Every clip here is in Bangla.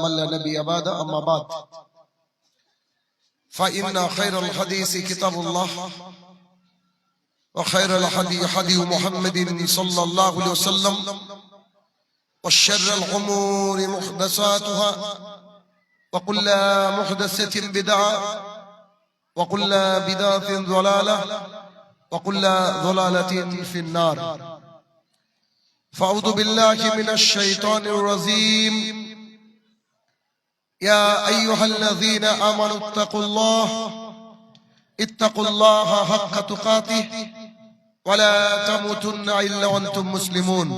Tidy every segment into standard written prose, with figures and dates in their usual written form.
من لا نبي بعد أما بعد فإن خير الحديث كتاب الله وخير الهدي هدي محمد صلى الله عليه وسلم وشر الأمور محدثاتها وكل محدثة بدعة وكل بدعة ضلالة وكل ضلالة في النار. فأعوذ بالله من الشيطان الرجيم. يا أيها الذين آمنوا اتقوا الله حق تقاته ولا تموتن إلا وأنتم مسلمون.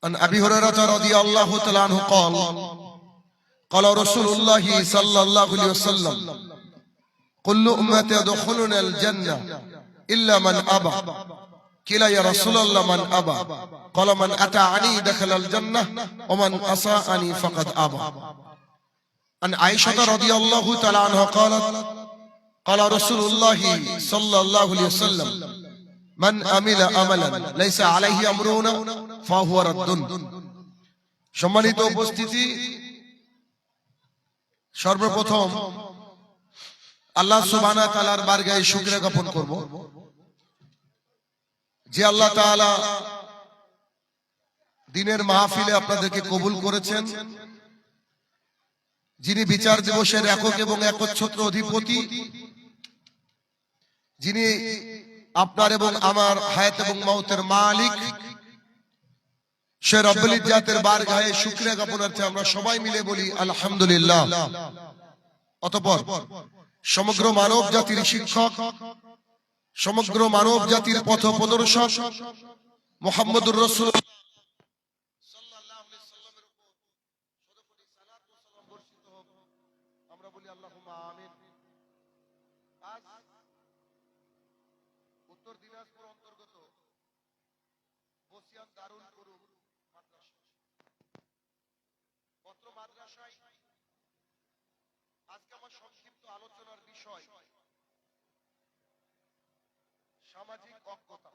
عن أبي هريرة رضي الله تعالى عنه قال قال رسول الله صلى الله عليه وسلم كل أمتي يدخلون الجنة إلا من أبى. قيل يا رسول الله من أبى؟ قال من أطاعني دخل الجنة ومن عصاني فقد أبى. عن عائشة رضي الله تعالى عنها قالت قال رسول الله صلى الله عليه وسلم من عمل عملا ليس عليه أمرنا فهو رد. সম্মানিত উপস্থিতি, সর্বপ্রথম আল্লাহ সুবহানাহু ওয়া তাআলার বারগাহে শুকরিয়া জ্ঞাপন করব যে আল্লাহ তাআলা দিনের মাহফিলে আপনাদেরকে কবুল করেছেন, যিনি বিচার দিবসের একক এবং একচ্ছত্র অধিপতি, যিনি আপনার এবং আমার হায়াত এবং মওতের মালিক, সে রব্বুল ইজ্জাতের বারগাহে শুকরিয়া জ্ঞাপনার্থে আমরা সবাই মিলে বলি আলহামদুলিল্লাহ। অতঃপর সমগ্র মানব জাতির শিক্ষক, সমগ্র মানব জাতির পথ প্রদর্শক মুহাম্মদুর রাসূলুল্লাহ সাল্লাল্লাহু আলাইহি সাল্লামের উপর শতকোটি সালাত ও সালাম বর্ষিত হোক। আমরা বলি আল্লাহুম্মা আমিন। আজ উত্তর দিনাজপুর অন্তর্গত বসিয়ান দারুল উলুম মাদ্রাসা পত্র মাদ্রাসায় আজকে আমার সংক্ষিপ্ত আলোচনার বিষয় সামাজিক অজ্ঞতা।